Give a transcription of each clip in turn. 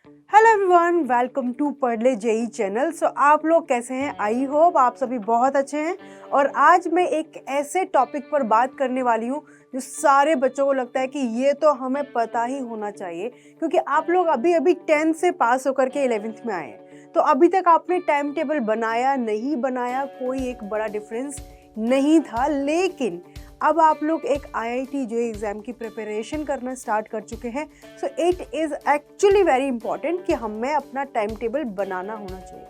Hello everyone, welcome to पढ़ ले JEE channel. सो आप लोग कैसे हैं? आई होप आप सभी बहुत अच्छे हैं। और आज मैं एक ऐसे टॉपिक पर बात करने वाली हूँ जो सारे बच्चों को लगता है कि ये तो हमें पता ही होना चाहिए, क्योंकि आप लोग अभी अभी 10th से पास होकर के 11th में आए हैं। तो अभी तक आपने टाइम टेबल बनाया नहीं बनाया, कोई एक बड़ा डिफरेंस नहीं था, लेकिन अब आप लोग एक IIT जो एग्ज़ाम की प्रिपरेशन करना स्टार्ट कर चुके हैं। So it is actually very important कि हमें अपना टाइम टेबल बनाना होना चाहिए,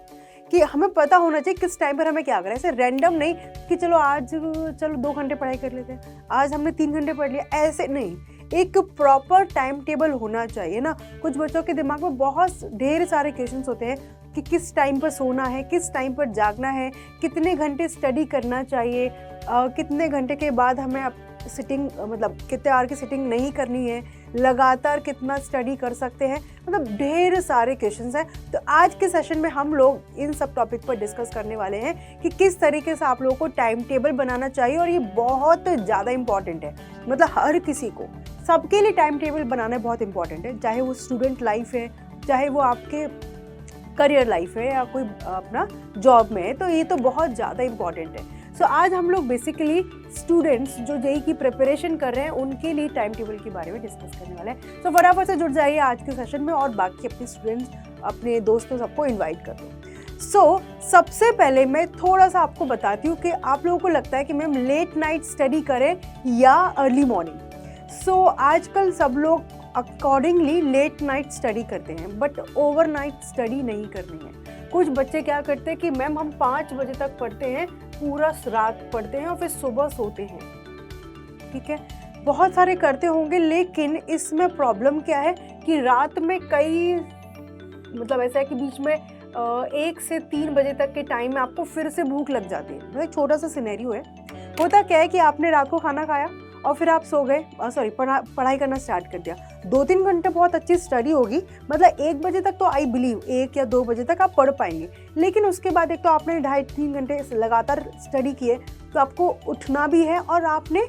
कि हमें पता होना चाहिए किस टाइम पर हमें क्या करना है। ऐसे रैंडम नहीं कि चलो आज 2 घंटे पढ़ाई कर लेते हैं, आज हमने 3 घंटे पढ़ लिया, ऐसे नहीं। एक प्रॉपर टाइम टेबल होना चाहिए ना। कुछ बच्चों के दिमाग में बहुत ढेर सारे क्वेश्चंस होते हैं कि किस टाइम पर सोना है, किस टाइम पर जागना है, कितने घंटे स्टडी करना चाहिए, कितने घंटे के बाद हमें सिटिंग मतलब कितने आवर की सिटिंग नहीं करनी है, लगातार कितना स्टडी कर सकते हैं, मतलब ढेर सारे क्वेश्चंस हैं। तो आज के सेशन में हम लोग इन सब टॉपिक पर डिस्कस करने वाले हैं कि किस तरीके से आप लोगों को टाइम टेबल बनाना चाहिए। और ये बहुत ज़्यादा इम्पॉर्टेंट है, मतलब हर किसी को, सबके लिए टाइम टेबल बनाना बहुत इंपॉर्टेंट है। चाहे वो स्टूडेंट लाइफ है, चाहे वो आपके करियर लाइफ है, या कोई अपना जॉब में है, तो ये तो बहुत ज़्यादा इम्पॉर्टेंट है। सो आज हम लोग बेसिकली स्टूडेंट्स जो जेई की प्रिपरेशन कर रहे हैं उनके लिए टाइम टेबल के बारे में डिस्कस करने वाले हैं। सो फटाफट से जुड़ जाइए आज के सेशन में, और बाकी अपने स्टूडेंट्स, अपने दोस्तों, सबको इन्वाइट कर दो। सो सबसे पहले मैं थोड़ा सा आपको बताती हूँ कि आप लोगों को लगता है कि मैम लेट नाइट स्टडी करें या अर्ली मॉर्निंग। सो आजकल सब लोग अकॉर्डिंगली लेट नाइट स्टडी करते हैं, बट ओवरनाइट स्टडी नहीं करनी है। कुछ बच्चे क्या करते हैं कि मैम हम 5 बजे तक पढ़ते हैं, पूरा रात पढ़ते हैं और फिर सुबह सोते हैं। ठीक है, बहुत सारे करते होंगे, लेकिन इसमें प्रॉब्लम क्या है कि रात में कई मतलब ऐसा है कि बीच में 1 से 3 बजे तक के टाइम में आपको फिर से भूख लग जाती है। मतलब छोटा सा सिनेरियो है। होता क्या है कि आपने रात को खाना खाया और फिर आप सो गए, पढ़ाई करना स्टार्ट कर दिया। 2-3 घंटे बहुत अच्छी स्टडी होगी, मतलब 1 बजे तक तो आई बिलीव 1 या 2 बजे तक आप पढ़ पाएंगे। लेकिन उसके बाद एक तो आपने 2.5-3 घंटे लगातार स्टडी किए, तो आपको उठना भी है और आपने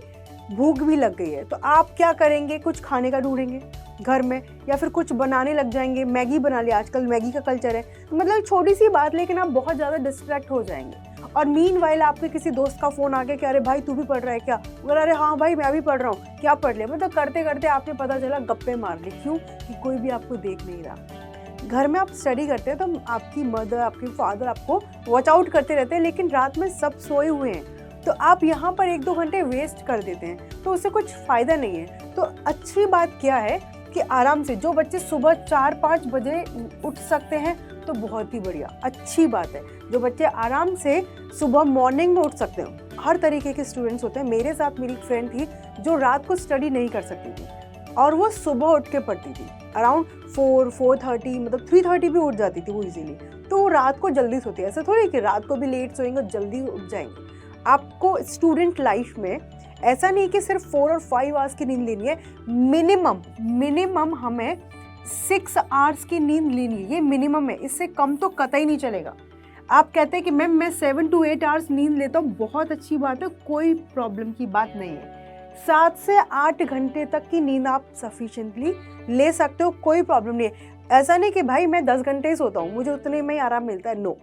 भूख भी लग गई है। तो आप क्या करेंगे? कुछ खाने का ढूंढेंगे घर में, या फिर कुछ बनाने लग जाएंगे। मैगी बना लिया, आजकल मैगी का कल्चर है। मतलब छोटी सी बात, लेकिन आप बहुत ज़्यादा डिस्ट्रैक्ट हो जाएंगे। और मीनवाइल आपके किसी दोस्त का फ़ोन आ गया कि अरे भाई तू भी पढ़ रहा है क्या? बोला अरे हाँ भाई मैं भी पढ़ रहा हूँ। क्या पढ़ लिया? मतलब करते करते आपने पता चला गप्पे मार ली। क्यों? कि कोई भी आपको देख नहीं रहा। घर में आप स्टडी करते हैं तो आपकी मदर, आपके फादर आपको वॉच आउट करते रहते हैं, लेकिन रात में सब सोए हुए हैं, तो आप यहाँ पर 1-2 घंटे वेस्ट कर देते हैं, तो उससे कुछ फ़ायदा नहीं है। तो अच्छी बात क्या है कि आराम से जो बच्चे सुबह 4-5 बजे उठ सकते हैं तो बहुत ही बढ़िया, अच्छी बात है। जो बच्चे आराम से सुबह मॉर्निंग में उठ सकते हैं, हर तरीके के स्टूडेंट्स होते हैं। मेरे साथ मेरी एक फ्रेंड थी जो रात को स्टडी नहीं कर सकती थी, और वो सुबह उठ के पढ़ती थी अराउंड 4-4:30, मतलब 3:30 भी उठ जाती थी वो इजीली। तो वो रात को जल्दी सोती है। ऐसा थोड़ी कि रात को भी लेट सोएंगे और जल्दी उठ जाएंगे। आपको स्टूडेंट लाइफ में ऐसा नहीं कि सिर्फ 4 और 5 आवर्स की नींद लेनी है, मिनिमम हमें 6 आवर्स की नींद लेनी है। ये मिनिमम है, इससे कम तो कतई नहीं चलेगा। आप कहते हैं कि मैम मैं 7 to 8 आवर्स नींद लेता हूँ, बहुत अच्छी बात है, कोई प्रॉब्लम की बात नहीं है। 7 से 8 घंटे तक की नींद आप सफिशिएंटली ले सकते हो, कोई प्रॉब्लम नहीं है। ऐसा नहीं कि भाई मैं 10 घंटे ही सोता हूँ, मुझे उतने में ही आराम मिलता है। नो,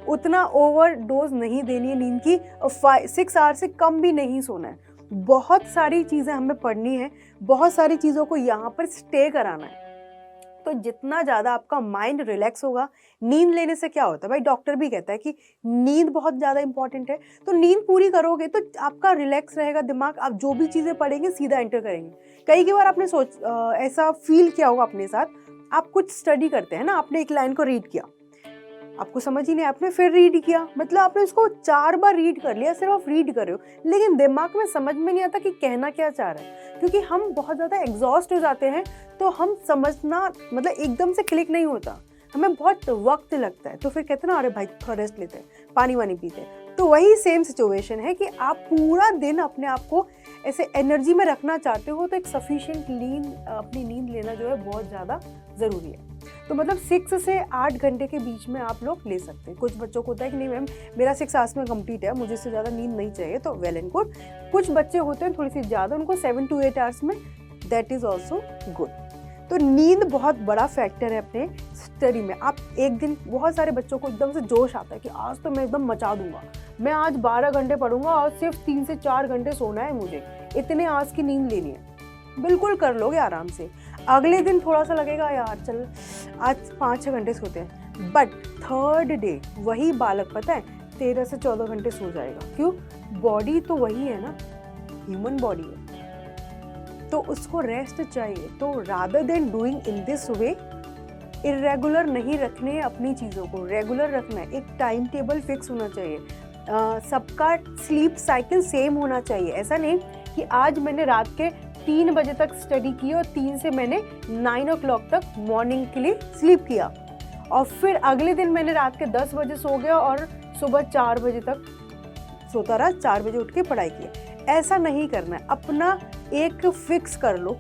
उतना ओवर डोज नहीं देनी है नींद की, और 6 आवर्स से कम भी नहीं सोना है। बहुत सारी चीज़ें हमें पढ़नी है, बहुत सारी चीज़ों को यहाँ पर स्टे कराना है। तो जितना ज़्यादा आपका माइंड रिलैक्स होगा, नींद लेने से क्या होता है भाई, डॉक्टर भी कहता है कि नींद बहुत ज़्यादा इंपॉर्टेंट है। तो नींद पूरी करोगे तो आपका रिलैक्स रहेगा दिमाग, आप जो भी चीज़ें पढ़ेंगे सीधा एंटर करेंगे। कई बार आपने ऐसा फील किया होगा अपने साथ, आप कुछ स्टडी करते हैं ना, आपने एक लाइन को रीड किया, आपको समझ ही नहीं, आपने फिर रीड किया, मतलब आपने इसको 4 बार रीड कर लिया, सिर्फ आप रीड कर रहे हो, लेकिन दिमाग में समझ में नहीं आता कि कहना क्या चाह रहा है, क्योंकि हम बहुत ज़्यादा एग्जॉस्ट हो जाते हैं। तो हम समझना मतलब एकदम से क्लिक नहीं होता, हमें बहुत वक्त लगता है। तो फिर कहते हैं ना अरे भाई थोड़ा रेस्ट लेते हैं, पानी वानी पीते हैं। तो वही सेम सिचुएशन है कि आप पूरा दिन अपने आप को ऐसे एनर्जी में रखना चाहते हो, तो एक सफिशिएंट अपनी नींद लेना जो है बहुत ज़्यादा ज़रूरी है। तो मतलब 6 से 8 घंटे के बीच में आप लोग ले सकते हैं। कुछ बच्चों को होता है कि नहीं मैम मेरा 6 आवर्स में कंप्लीट है, मुझे इससे ज़्यादा नींद नहीं चाहिए, तो वेल एंड गुड। कुछ बच्चे होते हैं थोड़ी सी ज़्यादा, उनको 7 to 8 आवर्स में, दैट इज़ ऑल्सो गुड। तो नींद बहुत बड़ा फैक्टर है अपने स्टडी में। आप एक दिन, बहुत सारे बच्चों को एकदम से जोश आता है कि आज तो मैं एकदम मचा दूंगा, मैं आज 12 घंटे पढ़ूंगा और सिर्फ 3 से 4 घंटे सोना है, मुझे इतने आज की नींद लेनी है। बिल्कुल कर लोगे आराम से। अगले दिन थोड़ा सा लगेगा यार चल आज 5-6 घंटे सोते हैं, बट थर्ड डे वही बालक पता है 13 से 14 घंटे सो जाएगा। क्यों? बॉडी तो वही है ना, ह्यूमन बॉडी है, तो उसको रेस्ट चाहिए। तो rather than doing in this way, irregular नहीं रखने हैं अपनी चीज़ों को, रेगुलर रखना है। एक टाइम टेबल फिक्स होना चाहिए, सबका स्लीप साइकिल सेम होना चाहिए। ऐसा नहीं कि आज मैंने रात के 3 बजे तक स्टडी की और 3 से मैंने 9 o'clock तक मॉर्निंग के लिए स्लीप किया और फिर अगले दिन मैंने रात के 10 बजे सो गया और सुबह 4 बजे तक सोता रहा, 4 बजे उठ के पढ़ाई की। ऐसा नहीं करना है। अपना एक फिक्स कर लो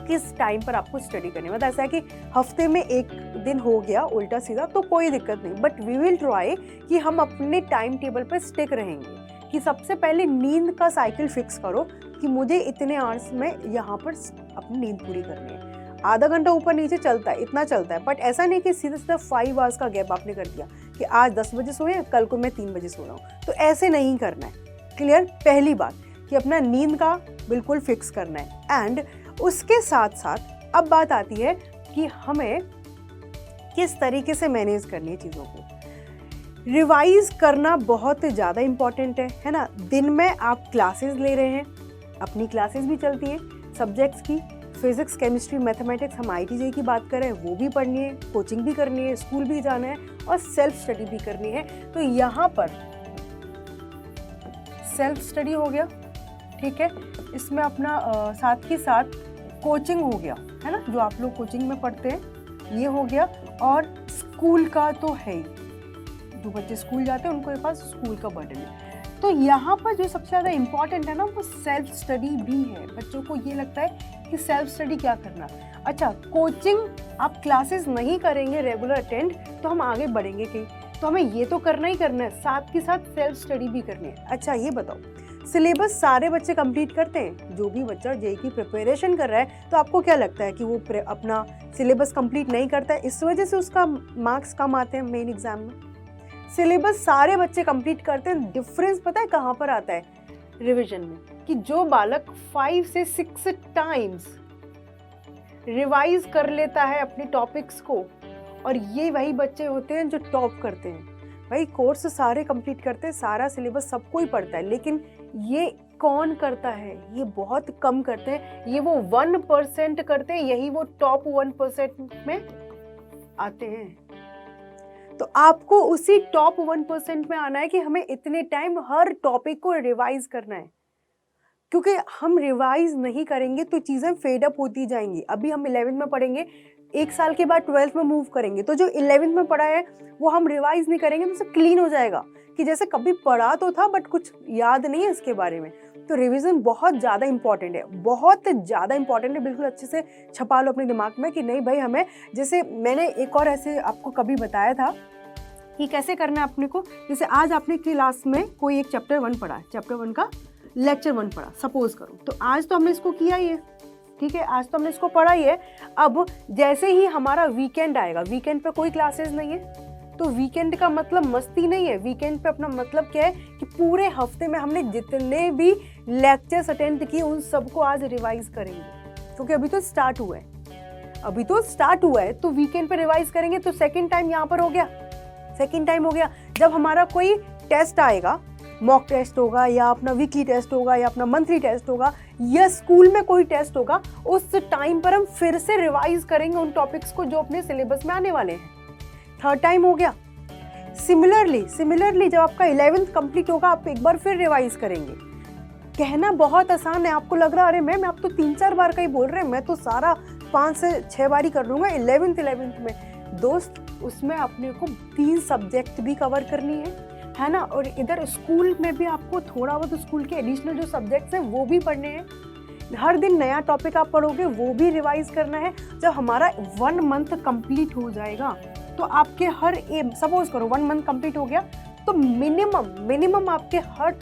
किस टाइम पर आपको स्टडी करनी है। मतलब ऐसा है कि हफ्ते में एक दिन हो गया उल्टा सीधा तो कोई दिक्कत नहीं, बट वी विल ट्राई कि हम अपने टाइम टेबल पर स्टिक रहेंगे। कि सबसे पहले नींद का साइकिल फिक्स करो कि मुझे इतने आवर्स में यहाँ पर अपनी नींद पूरी करनी है। आधा घंटा ऊपर नीचे चलता है, इतना चलता है, बट ऐसा नहीं कि सीधा सीधा 5 आवर्स का गैप आपने कर दिया कि आज 10 बजे सोए, कल को मैं 3 बजे सो रहा हूँ। तो ऐसे नहीं करना है। क्लियर? पहली बात कि अपना नींद का बिल्कुल फिक्स करना है। एंड उसके साथ साथ अब बात आती है कि हमें किस तरीके से मैनेज करनी है चीज़ों को। रिवाइज करना बहुत ज़्यादा इम्पॉर्टेंट है ना। दिन में आप क्लासेस ले रहे हैं, अपनी क्लासेस भी चलती हैं सब्जेक्ट्स की, फिजिक्स, केमिस्ट्री, मैथमेटिक्स, हम IIT की बात करें वो भी पढ़नी है, कोचिंग भी करनी है, स्कूल भी जाना है और सेल्फ स्टडी भी करनी है। तो यहाँ पर सेल्फ स्टडी हो गया, ठीक है, इसमें अपना साथ ही साथ कोचिंग हो गया, है ना, जो आप लोग कोचिंग में पढ़ते हैं ये हो गया। और स्कूल का तो है ही, जो बच्चे स्कूल जाते हैं उनको के पास स्कूल का बर्डन है। तो यहाँ पर जो सबसे ज़्यादा इम्पॉर्टेंट है ना वो सेल्फ स्टडी भी है। बच्चों को ये लगता है कि सेल्फ स्टडी क्या करना। अच्छा, कोचिंग आप क्लासेस नहीं करेंगे रेगुलर अटेंड तो हम आगे बढ़ेंगे कहीं, तो हमें ये तो करना ही करना है, साथ के साथ सेल्फ स्टडी भी करनी है। अच्छा ये बताओ, सिलेबस सारे बच्चे कंप्लीट करते हैं? जो भी बच्चा जेईई की प्रिपरेशन कर रहा है तो आपको क्या लगता है कि वो अपना सिलेबस कंप्लीट नहीं करता है, इस वजह से उसका मार्क्स कम आते हैं मेन एग्जाम में? सिलेबस सारे बच्चे कंप्लीट करते हैं। डिफरेंस पता है कहाँ पर आता है? रिवीजन में। कि जो बालक 5 से 6 टाइम्स रिवाइज कर लेता है अपने टॉपिक्स को, और ये वही बच्चे होते हैं जो टॉप करते हैं। भाई कोर्स सारे कंप्लीट करते हैं, सारा सिलेबस सबको ही पढ़ता है, लेकिन ये कौन करता है? ये बहुत कम करते हैं। ये वो 1% करते हैं, यही वो टॉप 1% में आते हैं। तो आपको उसी टॉप 1% में आना है कि हमें इतने टाइम हर टॉपिक को रिवाइज करना है, क्योंकि हम रिवाइज नहीं करेंगे तो चीज़ें फेड अप होती जाएंगी। अभी हम 11th में पढ़ेंगे, 1 साल के बाद 12th में मूव करेंगे, तो जो 11th में पढ़ा है वो हम रिवाइज नहीं करेंगे तो उसे क्लीन हो जाएगा कि जैसे कभी पढ़ा तो था बट कुछ याद नहीं है इसके बारे में। तो रिवीजन बहुत ज़्यादा इंपॉर्टेंट है, बहुत ज़्यादा इंपॉर्टेंट है। बिल्कुल अच्छे से छपा लो अपने दिमाग में कि नहीं भाई हमें, जैसे मैंने एक और ऐसे आपको कभी बताया था कि कैसे करना है अपने को। जैसे आज आपने क्लास में कोई एक चैप्टर 1 पढ़ा है, चैप्टर 1 का लेक्चर 1 पढ़ा सपोज करो, तो आज तो हमने इसको किया ही है, ठीक है, आज तो हमने इसको पढ़ा ही है। अब जैसे ही हमारा वीकेंड आएगा, वीकेंड पे कोई क्लासेस नहीं है, तो वीकेंड का मतलब मस्ती नहीं है। वीकेंड पे अपना मतलब क्या है कि पूरे हफ्ते में हमने जितने भी लेक्चर्स अटेंड किए उन सबको आज रिवाइज करेंगे, क्योंकि अभी तो स्टार्ट हुआ है, तो वीकेंड पे रिवाइज करेंगे। तो सेकेंड टाइम यहाँ पर हो गया, सेकेंड टाइम हो गया। जब हमारा कोई टेस्ट आएगा, मॉक टेस्ट होगा या अपना वीकली टेस्ट होगा या अपना मंथली टेस्ट होगा या स्कूल में कोई टेस्ट होगा, उस टाइम पर हम फिर से रिवाइज करेंगे उन टॉपिक्स को जो अपने सिलेबस में आने वाले हैं। थर्ड टाइम हो गया। सिमिलरली जब आपका 11th कंप्लीट होगा आप एक बार फिर रिवाइज करेंगे। कहना बहुत आसान है, आपको लग रहा है अरे मैम आप तो 3-4 बार का ही बोल रहे हैं, मैं तो सारा 5 से 6 बार ही कर लूँगा 11th में। दोस्त उसमें अपने को 3 सब्जेक्ट भी कवर करनी है ना, और इधर स्कूल में भी आपको थोड़ा बहुत स्कूल के एडिशनल जो सब्जेक्ट्स हैं वो भी पढ़ने हैं। हर दिन नया टॉपिक आप पढ़ोगे वो भी रिवाइज करना है। जब हमारा 1 मंथ कंप्लीट हो जाएगा तो आपके हर सपोज करो 1 मंथ कंप्लीट हो गया तो मिनिमम आपके हर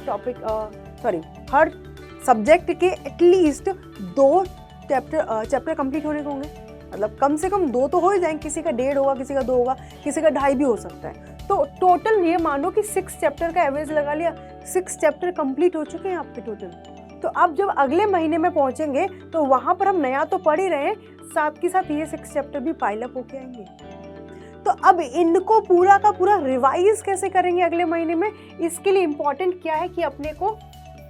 सब्जेक्ट के एटलीस्ट 2 चैप्टर कंप्लीट होने को होंगे। मतलब कम से कम 2 तो हो ही जाएंगे, किसी का 1.5 होगा, किसी का 2 होगा, किसी का 2.5 भी हो सकता है। तो टोटल ये मानो कि 6 चैप्टर का एवरेज लगा लिया, 6 चैप्टर कंप्लीट हो चुके हैं आपके टोटल। तो अब जब अगले महीने में पहुंचेंगे तो वहां पर हम नया तो पढ़ ही रहे हैं, साथ के साथ ये 6 चैप्टर भी पाइलअप होके आएंगे। तो अब इनको पूरा का पूरा रिवाइज कैसे करेंगे अगले महीने में, इसके लिए इम्पोर्टेंट क्या है कि अपने को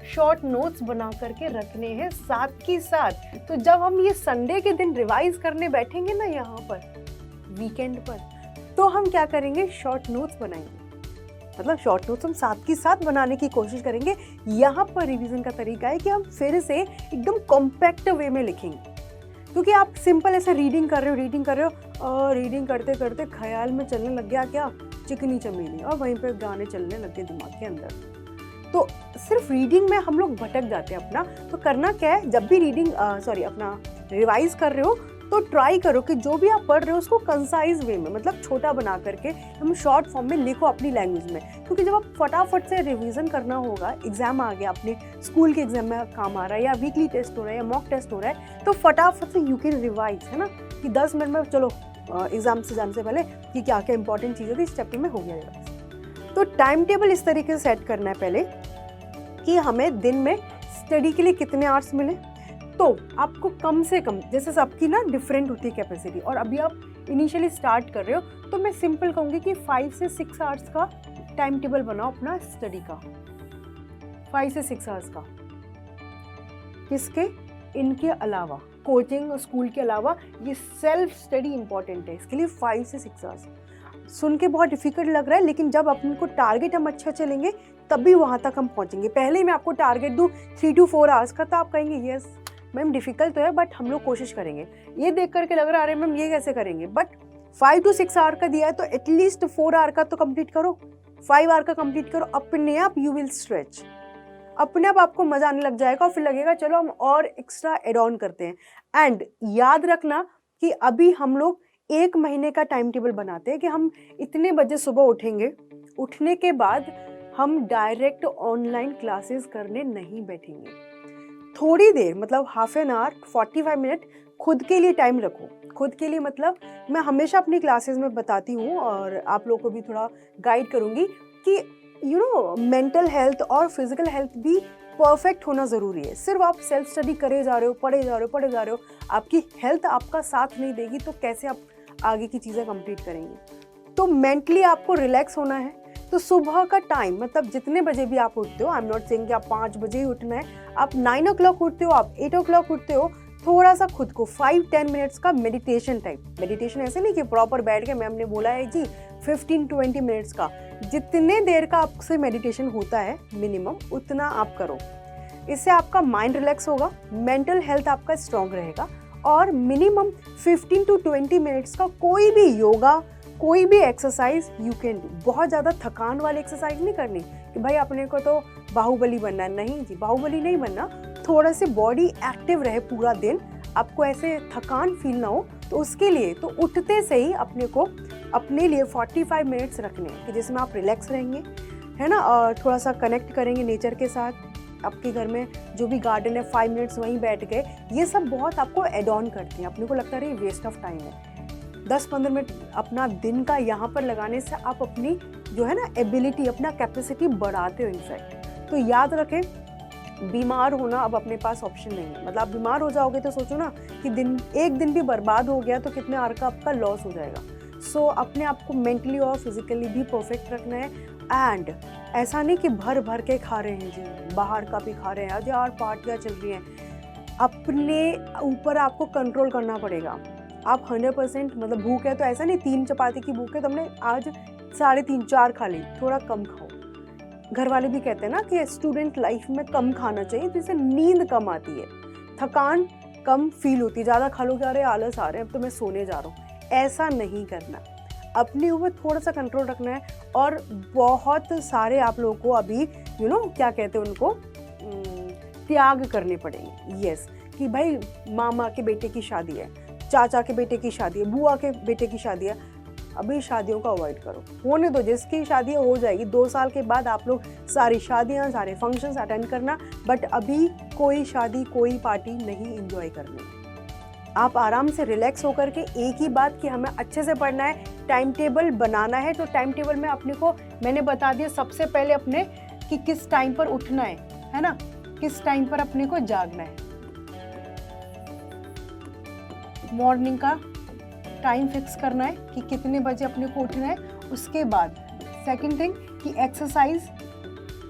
शॉर्ट नोट्स बना करके रखने हैं साथ के साथ। तो जब हम ये संडे के दिन रिवाइज करने बैठेंगे ना यहाँ पर वीकेंड पर, तो हम क्या करेंगे, शॉर्ट नोट्स बनाएंगे। मतलब शॉर्ट नोट्स हम साथ के साथ बनाने की कोशिश करेंगे। यहाँ पर रिवीजन का तरीका है कि हम फिर से एकदम कॉम्पैक्ट वे में लिखेंगे, क्योंकि आप सिंपल ऐसे रीडिंग कर रहे हो और रीडिंग करते करते ख्याल में चलने लग गया क्या, चिकनी चमेली, और वहीं पे गाने चलने लग गए दिमाग के अंदर। तो सिर्फ रीडिंग में हम लोग भटक जाते हैं अपना। तो करना क्या है, जब भी रीडिंग अपना रिवाइज कर रहे हो तो ट्राई करो कि जो भी आप पढ़ रहे हो उसको कंसाइज वे में, मतलब छोटा बना करके हम शॉर्ट फॉर्म में लिखो अपनी लैंग्वेज में। क्योंकि जब आप फटाफट से रिवीजन करना होगा, एग्जाम आ गया, अपने स्कूल के एग्जाम में काम आ रहा है, या वीकली टेस्ट हो रहा है, या मॉक टेस्ट हो रहा है, तो फटाफट से यू कैन रिवाइज, है ना, कि 10 मिनट में चलो एग्जाम से जाने से पहले कि क्या क्या इंपॉर्टेंट चीज़ें थी इस चैप्टर में हो गया रिवाइज। तो टाइम टेबल इस तरीके से सेट करना है पहले कि हमें दिन में स्टडी के लिए कितने आवर्स मिले। तो आपको कम से कम, जैसे सबकी ना डिफरेंट होती है कैपेसिटी, और अभी आप इनिशियली स्टार्ट कर रहे हो, तो मैं सिंपल कहूँगी कि 5 से 6 आवर्स का टाइम टेबल बनाओ अपना स्टडी का। 5 से 6 आवर्स का, किसके, इनके अलावा, कोचिंग और स्कूल के अलावा ये सेल्फ स्टडी इंपॉर्टेंट है, इसके लिए 5 से 6 आवर्स। सुन के बहुत डिफिकल्ट लग रहा है, लेकिन जब अपन को टारगेट हम अच्छा चलेंगे तभी वहाँ तक हम पहुँचेंगे। पहले ही मैं आपको टारगेट दूँ 3 to 4 आवर्स का, तो आप कहेंगे यस मैम डिफिकल्ट तो है, बट हम लोग कोशिश करेंगे। ये देख करके लग रहा है अरे मैम ये कैसे करेंगे, बट 5 to 6 आवर का दिया है तो एटलीस्ट 4 आवर का तो कंप्लीट करो, 5 आवर का कंप्लीट करो। अपने आप यू विल स्ट्रेच, अपने आप आपको मजा आने लग जाएगा और फिर लगेगा चलो हम और एक्स्ट्रा एड ऑन करते हैं। एंड याद रखना कि अभी हम लोग 1 महीने का टाइम टेबल बनाते हैं कि हम इतने बजे सुबह उठेंगे, उठने के बाद हम डायरेक्ट ऑनलाइन क्लासेस करने नहीं बैठेंगे। थोड़ी देर, मतलब हाफ एन आवर, 45 मिनट खुद के लिए टाइम रखो। खुद के लिए मतलब मैं हमेशा अपनी क्लासेस में बताती हूँ और आप लोगों को भी थोड़ा गाइड करूँगी कि मेंटल हेल्थ और फिजिकल हेल्थ भी परफेक्ट होना ज़रूरी है। सिर्फ आप सेल्फ स्टडी करे जा रहे हो, पढ़े जा रहे हो, आपकी हेल्थ आपका साथ नहीं देगी तो कैसे आप आगे की चीज़ें कंप्लीट करेंगे। तो मेंटली आपको रिलैक्स होना है। तो सुबह का टाइम, मतलब जितने बजे भी आप उठते हो, आई एम नॉट सेइंग कि आप 5 बजे ही उठना है, आप 9 o'clock उठते हो, आप 8 o'clock उठते हो, थोड़ा सा खुद को 5-10 मिनट्स का मेडिटेशन टाइप, मेडिटेशन ऐसे नहीं कि प्रॉपर बैठ के मैम ने बोला है जी 15-20 मिनट्स का, जितने देर का आपसे मेडिटेशन होता है मिनिमम उतना आप करो। इससे आपका माइंड रिलैक्स होगा, मेंटल हेल्थ आपका स्ट्रॉन्ग रहेगा, और मिनिमम 15 to 20 मिनट्स का कोई भी योगा, कोई भी एक्सरसाइज यू कैन डू। बहुत ज़्यादा थकान वाली एक्सरसाइज नहीं करनी कि भाई अपने को तो बाहुबली बनना है, नहीं जी, बाहुबली नहीं बनना। थोड़ा से बॉडी एक्टिव रहे पूरा दिन, आपको ऐसे थकान फील ना हो, तो उसके लिए तो उठते से ही अपने को अपने लिए 45 मिनट्स रखने हैं कि जिसमें आप रिलैक्स रहेंगे, है ना, और थोड़ा सा कनेक्ट करेंगे नेचर के साथ। आपके घर में जो भी गार्डन है 5 मिनट्स वहीं बैठ गए, ये सब बहुत आपको एड ऑन करती हैं। अपने को लगता है ये वेस्ट ऑफ टाइम है। 10-15 मिनट अपना दिन का यहाँ पर लगाने से आप अपनी जो है ना एबिलिटी, अपना कैपेसिटी बढ़ाते हो इनफैक्ट। तो याद रखें, बीमार होना अब अपने पास ऑप्शन नहीं है। मतलब आप बीमार हो जाओगे तो सोचो ना कि एक दिन भी बर्बाद हो गया तो कितने आवर का आपका लॉस हो जाएगा। सो अपने आप को मेंटली और फिजिकली भी परफेक्ट रखना है। एंड ऐसा नहीं कि भर भर के खा रहे हैं जी, बाहर का भी खा रहे हैं, आज यार पार्टियाँ चल रही हैं। अपने ऊपर आपको कंट्रोल करना पड़ेगा। आप 100% मतलब भूख है तो ऐसा नहीं 3 चपाती की भूख है तो हमने आज 3.5-4 खा ली, थोड़ा कम खाओ। घर वाले भी कहते हैं ना कि स्टूडेंट लाइफ में कम खाना चाहिए, जिससे नींद कम आती है, थकान कम फील होती है। ज़्यादा खा लो, अरे आलस आ रहे हैं अब तो मैं सोने जा रहा हूँ, ऐसा नहीं करना। अपने ऊपर थोड़ा सा कंट्रोल रखना है। और बहुत सारे आप लोगों को अभी क्या कहते हैं उनको, त्याग करने पड़ेंगे। यस, कि भाई मामा के बेटे की शादी है, चाचा के बेटे की शादी है, बुआ के बेटे की शादी है, अभी शादियों को अवॉइड करो, होने दो। जिसकी शादी हो जाएगी 2 साल के बाद, आप लोग सारी शादियां, सारे फंक्शंस अटेंड करना, बट अभी कोई शादी, कोई पार्टी नहीं एंजॉय करनी। आप आराम से रिलैक्स होकर के एक ही बात कि हमें अच्छे से पढ़ना है, टाइम टेबल बनाना है। तो टाइम टेबल में अपने को मैंने बता दिया सबसे पहले अपने कि किस टाइम पर उठना है ना, किस टाइम पर अपने को जागना है। मॉर्निंग का टाइम फिक्स करना है कि कितने बजे अपने को उठना है। उसके बाद सेकंड थिंग कि एक्सरसाइज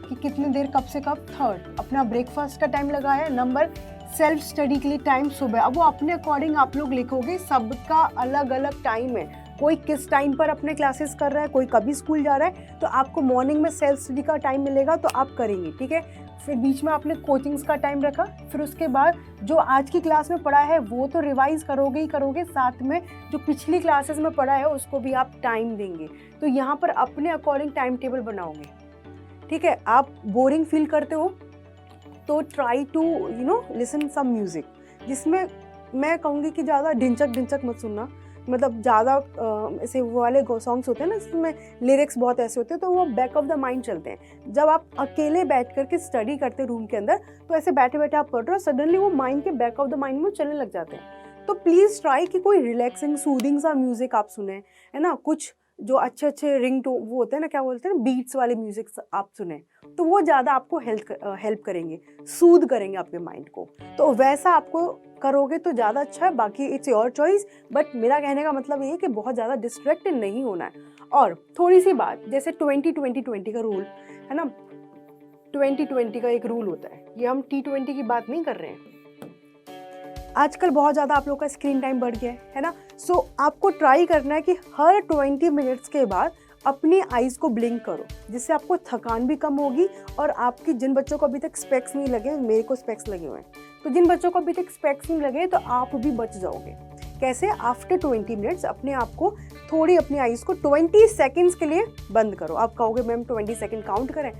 कि कितनी देर कब से कब। थर्ड अपना ब्रेकफास्ट का टाइम लगाया। नंबर सेल्फ स्टडी के लिए टाइम सुबह। अब वो अपने अकॉर्डिंग आप लोग लिखोगे, सबका अलग अलग टाइम है। कोई किस टाइम पर अपने क्लासेस कर रहा है, कोई कभी स्कूल जा रहा है, तो आपको मॉर्निंग में सेल्फ स्टडी का टाइम मिलेगा तो आप करेंगे, ठीक है। फिर बीच में आपने कोचिंग्स का टाइम रखा। फिर उसके बाद जो आज की क्लास में पढ़ा है वो तो रिवाइज करोगे ही करोगे, साथ में जो पिछली क्लासेस में पढ़ा है उसको भी आप टाइम देंगे। तो यहाँ पर अपने अकॉर्डिंग टाइम टेबल बनाओगे, ठीक है। आप बोरिंग फील करते हो तो try to listen some music, जिसमें मैं कहूँगी कि ज़्यादा ढिंचक मत सुनना। मतलब ज़्यादा ऐसे वो वाले सॉन्ग्स होते हैं ना जिसमें लिरिक्स बहुत ऐसे होते हैं, तो वो बैक ऑफ द माइंड चलते हैं। जब आप अकेले बैठ करके स्टडी करते रूम के अंदर, तो ऐसे बैठे बैठे आप पढ़ रहे हो, सडनली वो माइंड के बैक ऑफ द माइंड में चलने लग जाते हैं। तो प्लीज़ ट्राई कि कोई रिलैक्सिंग सूदिंग सा म्यूजिक आप सुने, है ना। कुछ जो अच्छे रिंग टोन वो होते हैं ना, क्या बोलते हैं ना, बीट्स वाले म्यूजिक आप सुने, तो वो ज़्यादा आपको हेल्प करेंगे, सूद करेंगे आपके माइंड को। तो वैसा आपको करोगे तो ज़्यादा अच्छा है। बाकी इट्स योर चॉइस, बट मेरा कहने का मतलब ये है कि बहुत ज़्यादा डिस्ट्रैक्टेड नहीं होना है। और थोड़ी सी बात, जैसे 20-20-20 का रूल है ना, 20-20 का एक रूल होता है। ये हम T20 की बात नहीं कर रहे हैं। आजकल बहुत ज़्यादा आप लोग का स्क्रीन टाइम बढ़ गया है ना। सो आपको ट्राई करना है कि हर 20 मिनट्स के बाद अपनी आईज़ को ब्लिंक करो, जिससे आपको थकान भी कम होगी। और आपकी जिन बच्चों को अभी तक स्पेक्स नहीं लगे, मेरे को स्पेक्स लगे हुए हैं, तो जिन बच्चों को अभी तक स्पेक्स नहीं लगे तो आप भी बच जाओगे। कैसे? आफ्टर 20 मिनट्स अपने आप को थोड़ी अपनी आईज़ को 20 सेकेंड्स के लिए बंद करो। आप कहोगे मैम 20 सेकेंड काउंट करें?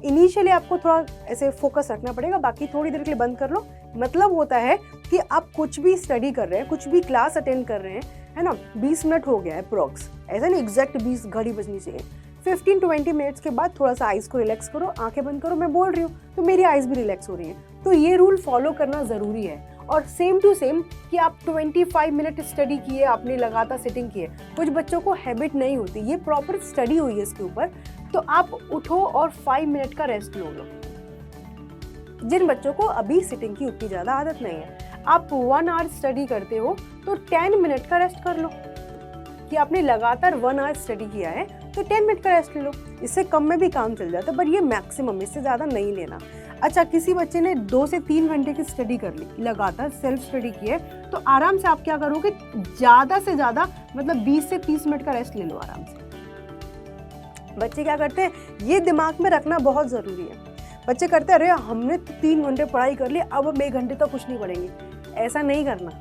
इनिशियली आपको थोड़ा ऐसे फोकस रखना पड़ेगा, बाकी थोड़ी देर के लिए बंद कर लो। मतलब होता है कि आप कुछ भी स्टडी कर रहे हैं, कुछ भी क्लास अटेंड कर रहे हैं, है ना, 20 मिनट हो गया है अप्रॉक्स, ऐसा नहीं एग्जैक्ट 20 घड़ी बजनी चाहिए। 15-20 मिनट्स के बाद थोड़ा सा आइज़ को रिलैक्स करो, आंखें बंद करो। मैं बोल रही हूँ तो मेरी आइज़ भी रिलैक्स हो रही हैं। तो ये रूल फॉलो करना ज़रूरी है। और सेम टू सेम कि आप 25 मिनट स्टडी किए, आपने लगातार सिटिंग की है। कुछ बच्चों को हैबिट नहीं होती, ये प्रॉपर स्टडी हुई है इसके ऊपर, तो आप उठो और 5 मिनट का रेस्ट लो। जिन बच्चों को अभी सिटिंग की उतनी ज़्यादा आदत नहीं है, आप 1 आवर स्टडी करते हो तो 10 मिनट का रेस्ट कर लो। कि आपने लगातार 1 आवर स्टडी किया है तो 10 मिनट का रेस्ट ले लो। इससे कम में भी काम चल जाता है, पर ये मैक्सिमम, इससे ज़्यादा नहीं लेना। अच्छा, किसी बच्चे ने 2 से 3 घंटे की स्टडी कर ली, लगातार सेल्फ स्टडी की है, तो आराम से आप क्या करोगे, ज़्यादा से ज़्यादा मतलब 20 से 30 मिनट का रेस्ट ले लो आराम से। बच्चे क्या करते हैं, ये दिमाग में रखना बहुत ज़रूरी है। बच्चे करते हैं, अरे हमने 3 घंटे पढ़ाई कर ली, अब हम 1 घंटे तक कुछ नहीं पढ़ेंगे। ऐसा नहीं करना।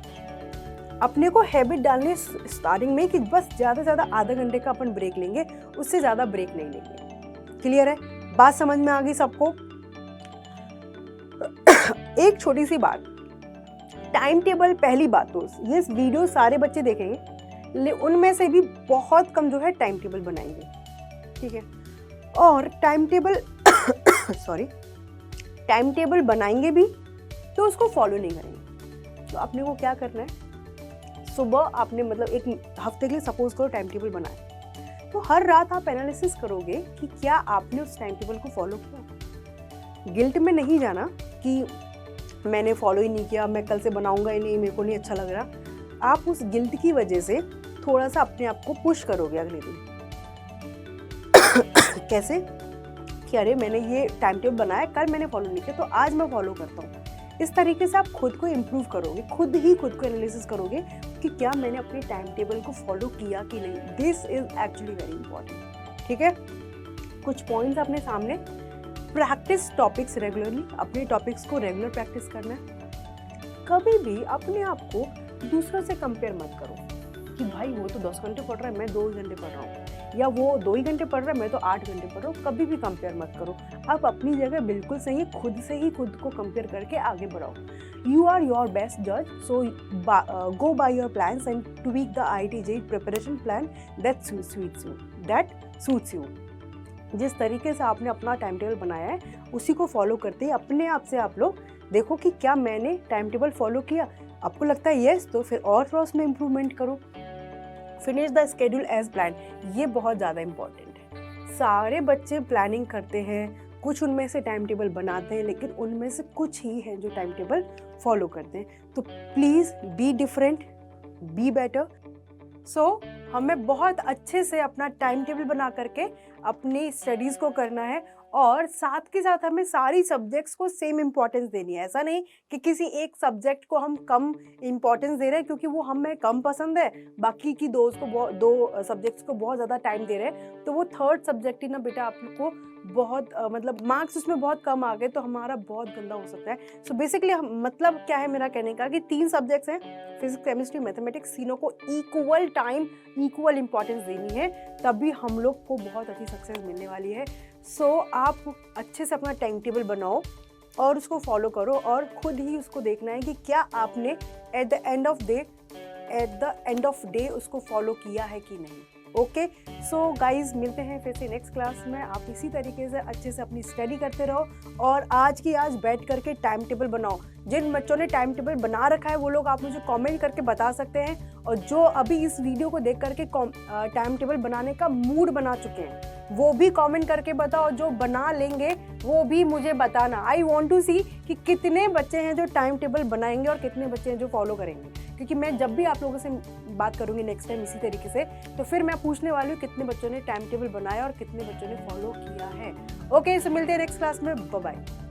अपने को हैबिट डालनी स्टार्टिंग में कि बस ज़्यादा से ज़्यादा आधा घंटे का अपन ब्रेक लेंगे, उससे ज़्यादा ब्रेक नहीं लेंगे। क्लियर है? बात समझ में आ गई सबको? एक छोटी सी बात, टाइम टेबल, पहली बात तो ये वीडियो सारे बच्चे देखेंगे, उनमें से भी बहुत कम जो है टाइम टेबल बनाएंगे, ठीक है। और टाइम टेबल टाइम टेबल बनाएंगे भी तो उसको फॉलो नहीं करेंगे। तो अपने को क्या करना है, सुबह आपने मतलब एक हफ्ते के लिए सपोज करो टाइम टेबल बनाया, तो हर रात आप एनालिसिस करोगे कि क्या आपने उस टाइम टेबल को फॉलो किया। गिल्ट में नहीं जाना कि मैंने फॉलो ही नहीं किया, मैं कल से बनाऊंगा ही नहीं, मेरे को नहीं अच्छा लग रहा। आप उस गिल्ट की वजह से थोड़ा सा अपने आप को पुश करोगे अगले दिन। कैसे? कि अरे मैंने ये टाइम टेबल बनाया, कल मैंने फॉलो नहीं किया, तो आज मैं फॉलो करता हूँ। इस तरीके से आप खुद को इम्प्रूव करोगे, खुद को एनालिसिस करोगे कि क्या मैंने अपने टाइम टेबल को फॉलो किया कि नहीं। This is actually very important, ठीक है। कुछ पॉइंट्स अपने सामने, प्रैक्टिस टॉपिक्स रेगुलरली, अपने टॉपिक्स को रेगुलर प्रैक्टिस करना है। कभी भी अपने आप को दूसरों से कंपेयर मत करो कि भाई वो तो 10 घंटे पढ़ रहा है, मैं 2 घंटे पढ़ रहा हूँ, या वो 2 ही घंटे पढ़ रहा है, मैं तो 8 घंटे पढ़ रहा हूँ। कभी भी कंपेयर मत करो। आप अपनी जगह बिल्कुल सही है, खुद से ही खुद को कंपेयर करके आगे बढ़ाओ। यू आर योर बेस्ट जज, so go by your plans and tweak the IIT JEE preparation plan that suits you. जिस तरीके से आपने अपना टाइम टेबल बनाया है उसी को फॉलो करते ही अपने आप से आप लोग देखो कि क्या मैंने टाइम टेबल फॉलो किया। आपको लगता है यस, तो फिर और थोड़ा उसमें इम्प्रूवमेंट करो। Finish the schedule as plan, ये बहुत ज़्यादा इम्पॉर्टेंट है। सारे बच्चे प्लानिंग करते हैं, कुछ उनमें से टाइम टेबल बनाते हैं, लेकिन उनमें से कुछ ही हैं जो टाइम टेबल फॉलो करते हैं। तो please be different, be better. So हमें बहुत अच्छे से अपना टाइम टेबल बना करके अपनी स्टडीज़ को करना है, और साथ के साथ हमें सारी सब्जेक्ट्स को सेम इम्पोर्टेंस देनी है। ऐसा नहीं कि किसी एक सब्जेक्ट को हम कम इम्पोर्टेंस दे रहे हैं क्योंकि वो हमें कम पसंद है, बाकी की दो सब्जेक्ट्स को बहुत ज़्यादा टाइम दे रहे हैं, तो वो थर्ड सब्जेक्ट ही ना बेटा आपको बहुत मतलब मार्क्स उसमें बहुत कम आ गए तो हमारा बहुत गंदा हो सकता है। सो बेसिकली मतलब क्या है मेरा कहने का कि 3 सब्जेक्ट्स हैं, फिजिक्स, केमिस्ट्री, मैथमेटिक्स, तीनों को इक्वल टाइम, इक्वल इंपॉर्टेंस देनी है, तभी हम लोग को बहुत अच्छी सक्सेस मिलने वाली है। सो आप अच्छे से अपना टाइम टेबल बनाओ और उसको फॉलो करो, और खुद ही उसको देखना है कि क्या आपने at the end of day उसको फॉलो किया है कि नहीं। ओके, सो गाइज मिलते हैं फिर से नेक्स्ट क्लास में। आप इसी तरीके से अच्छे से अपनी स्टडी करते रहो, और आज की आज बैठ करके टाइम टेबल बनाओ। जिन बच्चों ने टाइम टेबल बना रखा है वो लोग आप मुझे कमेंट करके बता सकते हैं, और जो अभी इस वीडियो को देख करके टाइम टेबल बनाने का मूड बना चुके हैं वो भी कमेंट करके बताओ, जो बना लेंगे वो भी मुझे बताना। आई वॉन्ट टू सी कि कितने बच्चे हैं जो टाइम टेबल बनाएंगे और कितने बच्चे हैं जो फॉलो करेंगे, क्योंकि मैं जब भी आप लोगों से बात करूंगी नेक्स्ट टाइम इसी तरीके से, तो फिर मैं पूछने वाली हूँ कितने बच्चों ने टाइम टेबल बनाया और कितने बच्चों ने फॉलो किया है। ओके, सो मिलते हैं नेक्स्ट क्लास में। Bye bye.